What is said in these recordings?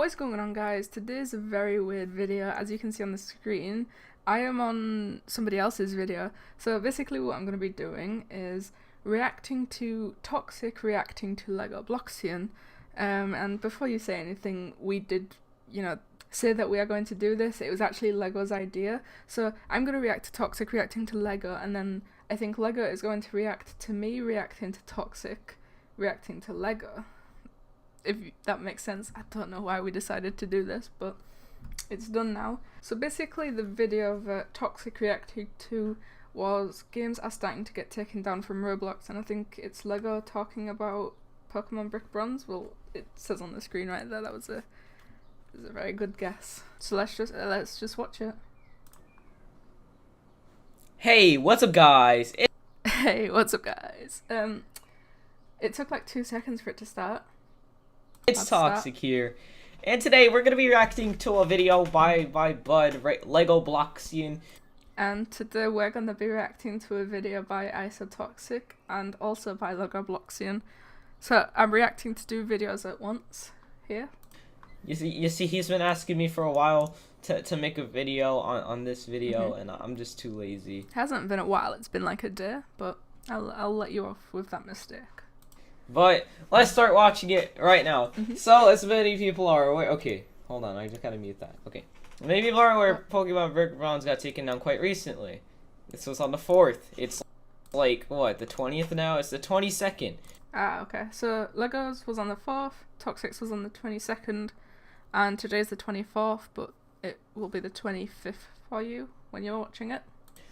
What's going on, guys? Today's a very weird video. As you can see on the screen, I am on somebody else's video. So basically what I'm going to be doing is reacting to Toxic reacting to legobloxian. And before you say anything, we did, say that we are going to do this. It was actually Lego's idea. So I'm going to react to Toxic reacting to Lego, and then I think Lego is going to react to me reacting to Toxic reacting to Lego. If that makes sense. I don't know why we decided to do this, but it's done now. So basically the video that Toxic reacted to was games are starting to get taken down from Roblox, and I think it's Lego talking about Pokemon Brick Bronze. Well, it says on the screen right there. That was a very good guess. So let's just watch it. Hey, what's up, guys? Hey, what's up, guys? It took like 2 seconds for it to start. It's Toxic here, and today we're gonna be reacting to a video by Bud, legobloxian. And today we're gonna be reacting to a video by isotoxic and also by legobloxian. So I'm reacting to 2 videos at once here. You see, he's been asking me for a while to make a video on this video, and I'm just too lazy. It hasn't been a while. It's been like a day, but I'll let you off with that mistake. But let's start watching it right now. So, as many people are aware. Okay, hold on. I just gotta mute that. Okay. Many people are aware Pokemon Brick Bronze got taken down quite recently. This was on the 4th. It's like, what, the 20th now? It's the 22nd. Ah, okay. So, Legos was on the 4th, Toxic's was on the 22nd, and today's the 24th, but it will be the 25th for you when you're watching it.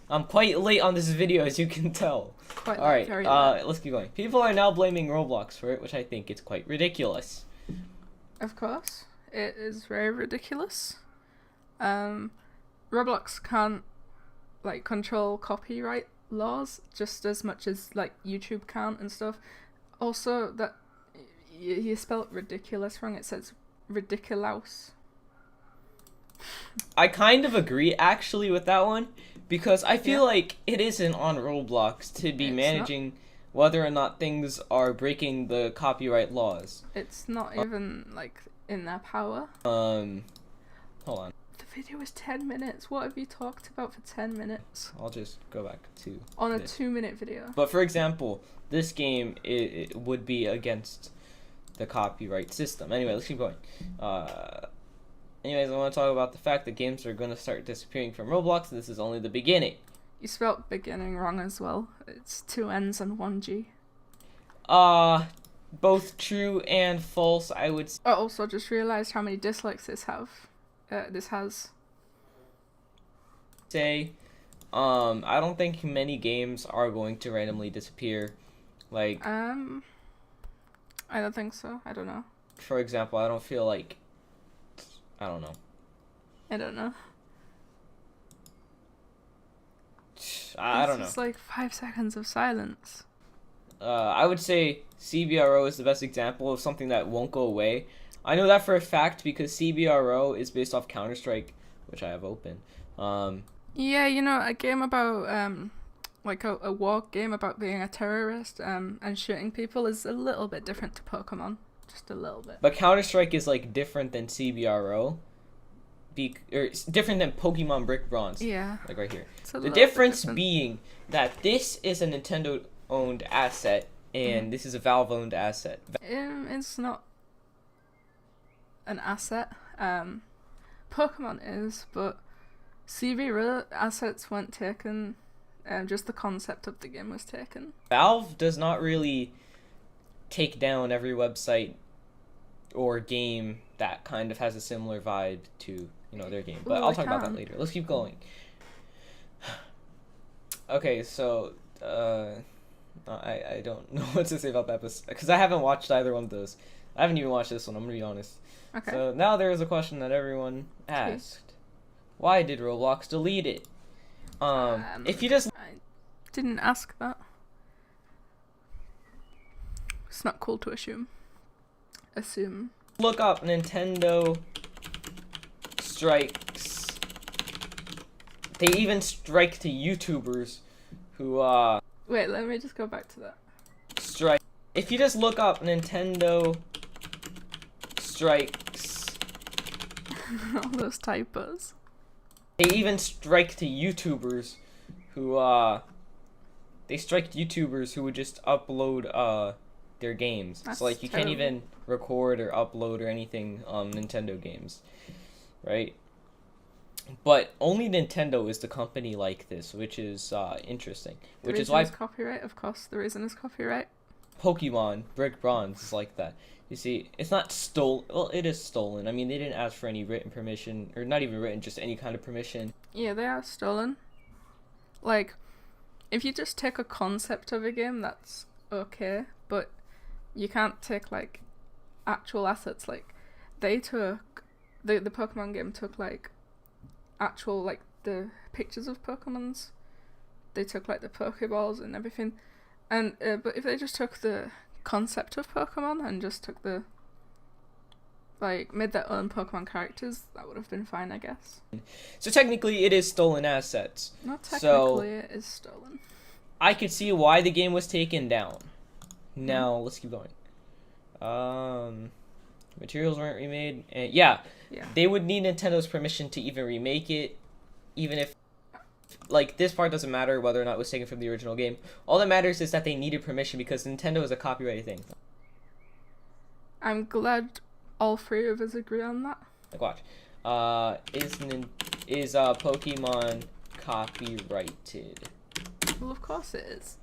I'm quite late on this video, as you can tell. Quite late, Alright, very late. let's keep going. People are now blaming Roblox for it, which I think is quite ridiculous. Of course, it is very ridiculous. Roblox can't, control copyright laws just as much as, YouTube can't and stuff. Also, that you spelled ridiculous wrong. It says ridiculous. I kind of agree, actually, with that one. Because I feel like it isn't on Roblox to be managing whether or not things are breaking the copyright laws. It's not even, in their power. Hold on. The video is 10 minutes. What have you talked about for 10 minutes? I'll just go back to on a 2-minute video. But for example, this game, it would be against the copyright system. Anyway, let's keep going. Anyways, I want to talk about the fact that games are going to start disappearing from Roblox. This is only the beginning. You spelled beginning wrong as well. It's 2 N's and 1 G. Both true and false, I would say. I also just realized how many dislikes this has. I don't think many games are going to randomly disappear. I don't think so. I don't know. For example, I don't feel like... I don't know. I don't know. I don't know. It's like 5 seconds of silence. I would say CBRO is the best example of something that won't go away. I know that for a fact because CBRO is based off Counter-Strike, which I have open. Yeah, a game about a war game about being a terrorist and shooting people is a little bit different to Pokemon. Just a little bit. But Counter-Strike is different than CBRO. Or different than Pokemon Brick Bronze. Yeah. Like right here. The difference being that this is a Nintendo-owned asset and this is a Valve-owned asset. It's not an asset. Pokemon is, but CBRO assets weren't taken. Just the concept of the game was taken. Valve does not really take down every website or game that kind of has a similar vibe to their game, but I'll talk about that later. Let's keep going. Okay, so I don't know what to say about that because I haven't watched either one of those. I haven't even watched this one, I'm gonna be honest. Okay. So now there is a question that everyone asked. Why did Roblox delete it? If you just... I didn't ask that. It's not cool to assume. Look up Nintendo strikes. They even strike to YouTubers who Wait, let me just go back to that. Strike. If you just look up Nintendo strikes All those typos. They even strike to YouTubers who would just upload their games. That's so like you terrible. can't even record or upload or anything on Nintendo games, right? But only Nintendo is the company like this, which is interesting. Which is why copyright, of course, the reason is copyright. Pokemon Brick Bronze is like that. You see, it's not stolen. Well, it is stolen. I mean, they didn't ask for any written permission, or not even written, just any kind of permission. Yeah, they are stolen. Like, if you just take a concept of a game, that's okay, but you can't take, like, actual assets. Like, they took, the Pokemon game took, like, actual, like, the pictures of Pokemons. They took, like, the Pokeballs and everything. And, but if they just took the concept of Pokemon and just took the, like, made their own Pokemon characters, that would have been fine, I guess. So technically, it is stolen assets. Not technically, so, it is stolen. I could see why the game was taken down. Now, let's keep going. Materials weren't remade. And yeah, they would need Nintendo's permission to even remake it, even if, like, this part doesn't matter whether or not it was taken from the original game. All that matters is that they needed permission because Nintendo is a copyrighted thing. I'm glad all three of us agree on that. Like, watch. Is Pokemon copyrighted? Well, of course it is.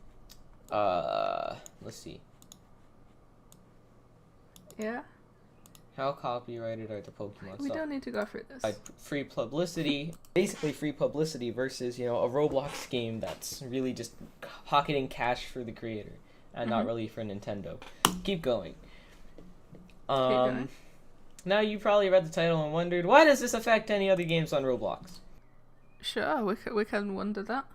Let's see. Yeah? How copyrighted are the Pokemon? We don't need to go through this. Free publicity, basically free publicity versus, you know, a Roblox game that's really just pocketing cash for the creator and not really for Nintendo. Keep going. Now you probably read the title and wondered, why does this affect any other games on Roblox? Sure, we can wonder that.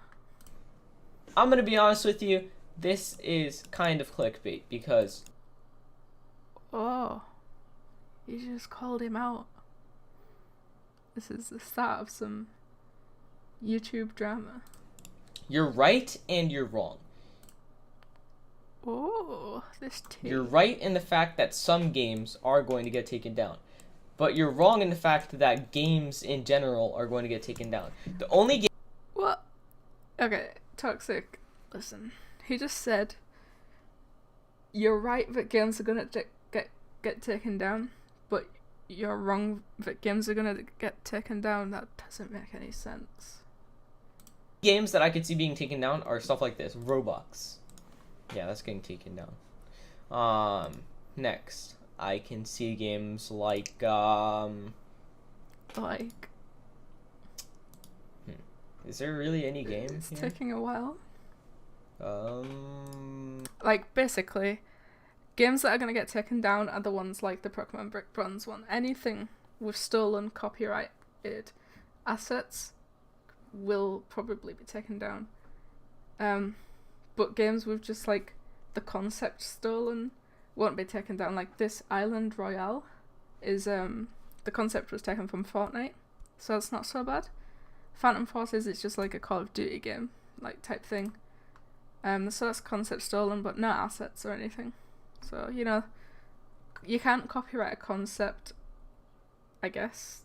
I'm gonna be honest with you, this is kind of clickbait because... Oh, you just called him out. This is the start of some YouTube drama. You're right and you're wrong. Oh, this tea. You're right in the fact that some games are going to get taken down. But you're wrong in the fact that games in general are going to get taken down. The only game... What? Okay, Toxic, listen. He just said, you're right that games are going to get taken down, but you're wrong that games are going to get taken down. That doesn't make any sense. Games that I could see being taken down are stuff like this. Roblox. Yeah, that's getting taken down. Next, I can see games like, is there really any game It's here? taking a while. Like, basically, games that are going to get taken down are the ones like the Pokemon Brick Bronze one. Anything with stolen copyrighted assets will probably be taken down. But games with just, like, the concept stolen won't be taken down. Like, this Island Royale is, the concept was taken from Fortnite, so that's not so bad. Phantom Forces is just like a Call of Duty game, like, type thing. So that's concept stolen, but no assets or anything. So, you know, you can't copyright a concept, I guess,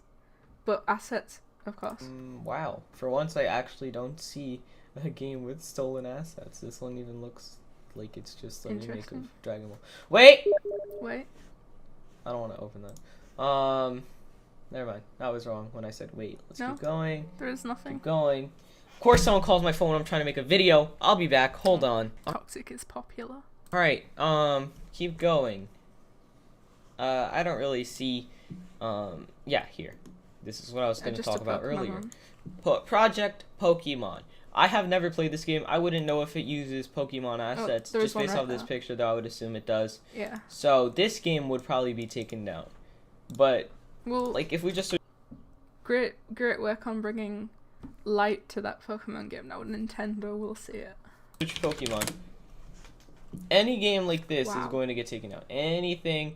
but assets, of course. Wow. For once, I actually don't see a game with stolen assets. This one even looks like it's just a remake of Dragon Ball. Wait! I don't want to open that. Never mind. I was wrong when I said wait. Let's keep going. There is nothing. Keep going. Of course someone calls my phone when I'm trying to make a video. I'll be back. Hold on. Toxic is popular. Alright, keep going. I don't really see, yeah, here. This is what I was going to talk about earlier. Project Pokemon. I have never played this game. I wouldn't know if it uses Pokemon assets. Just based off this picture, though, I would assume it does. Yeah. So, this game would probably be taken down. But, well, like, if we just... Great work on bringing light to that Pokemon game. Now Nintendo will see it. Switch Pokemon. Any game like this is going to get taken down. Anything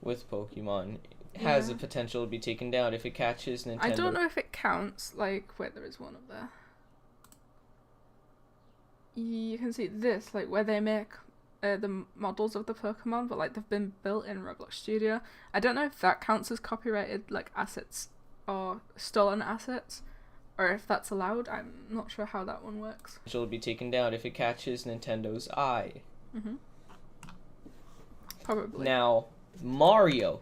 with Pokemon has the potential to be taken down if it catches Nintendo. I don't know if it counts. Like, wait, there is one up there. You can see this, like, where they make the models of the Pokemon, but, like, they've been built in Roblox Studio. I don't know if that counts as copyrighted, like, assets or stolen assets, or if that's allowed. I'm not sure how that one works. Which will be taken down if it catches Nintendo's eye. Probably. Now, Mario.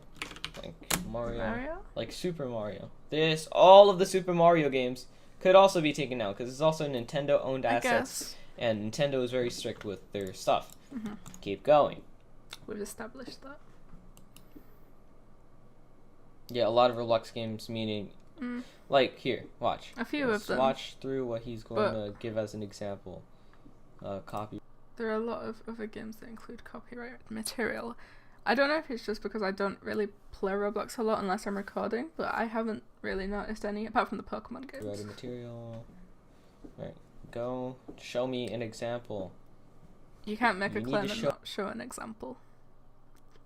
Like Super Mario. All of the Super Mario games could also be taken down because it's also Nintendo-owned assets, and Nintendo is very strict with their stuff. Keep going. We've established that. Yeah, a lot of Roblox games, meaning, like, here, watch. A few of them. Watch through what he's going to give as an example. Copy. There are a lot of other games that include copyright material. I don't know if it's just because I don't really play Roblox a lot unless I'm recording, but I haven't really noticed any, apart from the Pokemon games. Copyrighted material. Alright, go. Show me an example. You can't make a claim and not show an example.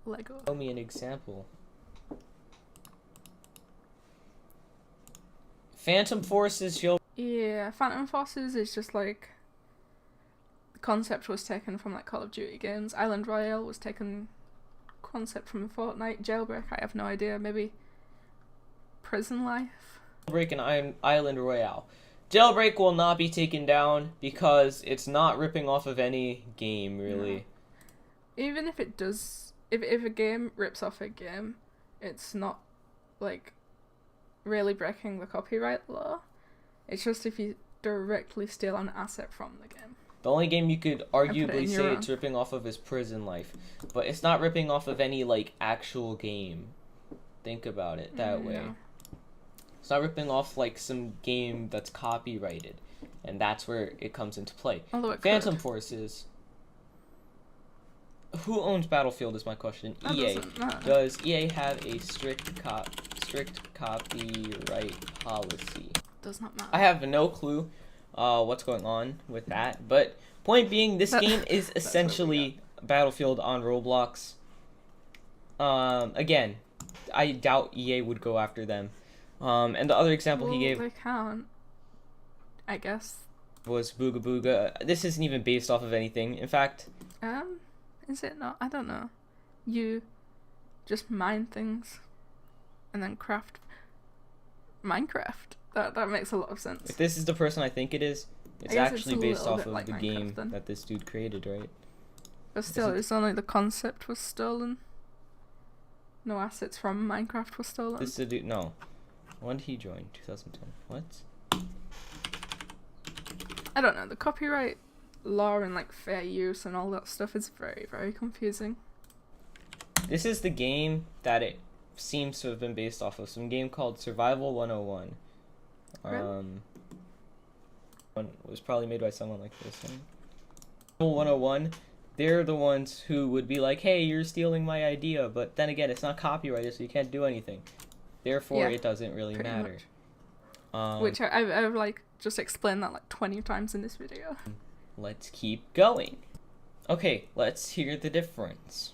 Lego. Show me an example. Phantom Forces, Yeah, Phantom Forces is just like... The concept was taken from like Call of Duty games. Island Royale was taken... Concept from Fortnite. Jailbreak, I have no idea. Maybe Prison Life? Jailbreak and Island Royale. Jailbreak will not be taken down because it's not ripping off of any game, really. No. Even if it does... If a game rips off a game, it's not, like, really breaking the copyright law. It's just if you directly steal an asset from the game. The only game you could arguably say it's ripping off of is Prison Life. But it's not ripping off of any, like, actual game. Think about it that way. No. It's not ripping off, like, some game that's copyrighted. And that's where it comes into play. Although it Phantom could. Forces. Who owns Battlefield is my question. That EA. doesn't matter. Does EA have a strict copyright policy? Does not matter. I have no clue what's going on with that, but point being, this game is essentially Battlefield on Roblox. Again, I doubt EA would go after them. And the other example he gave... They can't. I guess. Was Booga Booga. This isn't even based off of anything. In fact... Is it not? I don't know. You just mine things and then craft Minecraft. That makes a lot of sense. If this is the person I think it is, it's actually based off of the game that this dude created, right? But still, it's only the concept was stolen. No assets from Minecraft were stolen. This is a dude. No. When did he join? 2010. What? I don't know. The copyright law and like fair use and all that stuff is very, very confusing. This is the game that it seems to have been based off of. Some game called Survival 101. Really? It was probably made by someone like this. Survival 101. They're the ones who would be like, hey, you're stealing my idea, but then again, it's not copyrighted, so you can't do anything. Therefore, it doesn't really matter. Which I've like just explained that like 20 times in this video. Let's keep going. Okay, let's hear the difference.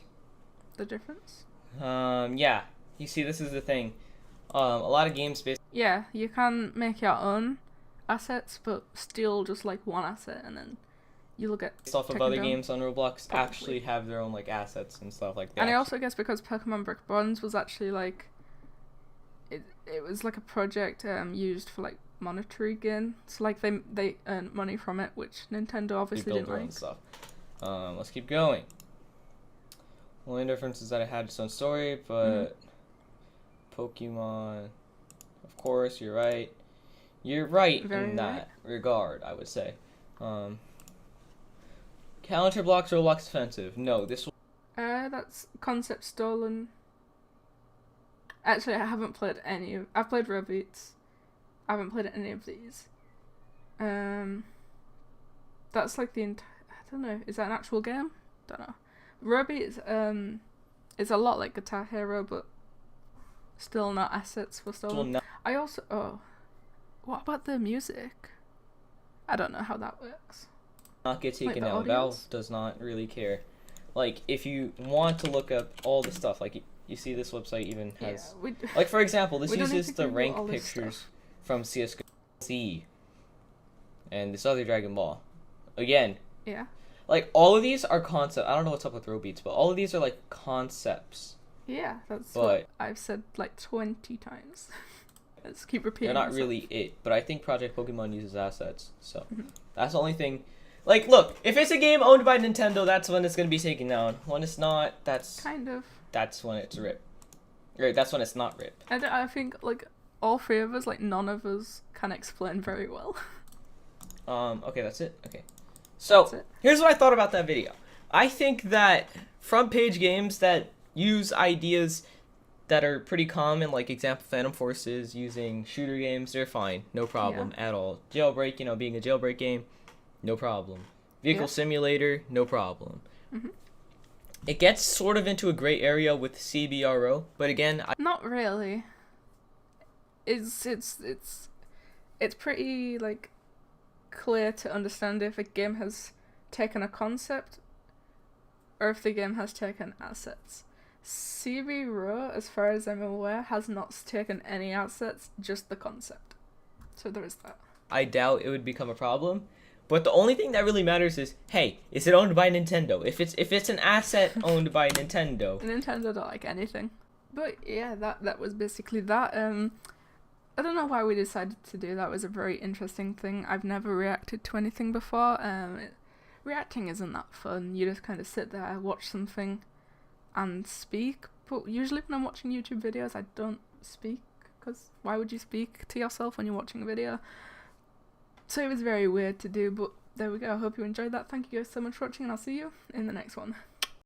The difference? Yeah. You see, this is the thing. A lot of games Yeah, you can make your own assets, but steal just like one asset, and then you'll get based off of other games on Roblox actually have their own like assets and stuff like that. And I also guess because Pokemon Brick Bronze was actually like it was like a project used for like monetary gain. So like they earned money from it, which Nintendo obviously didn't like. Stuff. Let's keep going. The only difference is that it had its own story, but Pokemon, of course, you're right. You're right in that regard, I would say. Counter blocks Roblox offensive. No, this. That's concept stolen. Actually, I haven't played any. I've played Roblox. I haven't played any of these. That's like the I don't know. Is that an actual game? Don't know. Roblox is a lot like Guitar Hero, but still not assets were stolen. I also what about the music? I don't know how that works. Not get taken out. Valve does not really care. Like, if you want to look up all the stuff, like you see this website even has like, for example, this uses the rank pictures from CS:GO Z and this other Dragon Ball. Again. Yeah. Like, all of these are concepts. I don't know what's up with Robeats, but all of these are like concepts. Yeah, that's what I've said like 20 times. Just keep repeating. They're not myself. really it, but I think Project Pokemon uses assets, so that's the only thing. Like, look, if it's a game owned by Nintendo, that's when it's gonna be taken down. When it's not, that's when it's ripped. Right, that's when it's not ripped. I think like all three of us, like none of us can explain very well. Okay, that's it. Okay, so here's what I thought about that video. I think that front page games that use ideas that are pretty common, like example Phantom Forces using shooter games, they're fine, no problem at all. Jailbreak, being a jailbreak game, no problem. Vehicle Simulator, no problem. It gets sort of into a gray area with CBRO, but again, not really. It's pretty like clear to understand if a game has taken a concept or if the game has taken assets. CBRO, as far as I'm aware, has not taken any assets, just the concept. So there is that. I doubt it would become a problem. But the only thing that really matters is, hey, is it owned by Nintendo? If it's an asset owned by Nintendo. Nintendo don't like anything. But yeah, that was basically that. I don't know why we decided to do that. It was a very interesting thing. I've never reacted to anything before. Reacting isn't that fun. You just kind of sit there, watch something, and speak. But usually when I'm watching YouTube videos, I don't speak, because why would you speak to yourself when you're watching a video? So it was very weird to do, but there we go. I hope you enjoyed that. Thank you guys so much for watching, and I'll see you in the next one.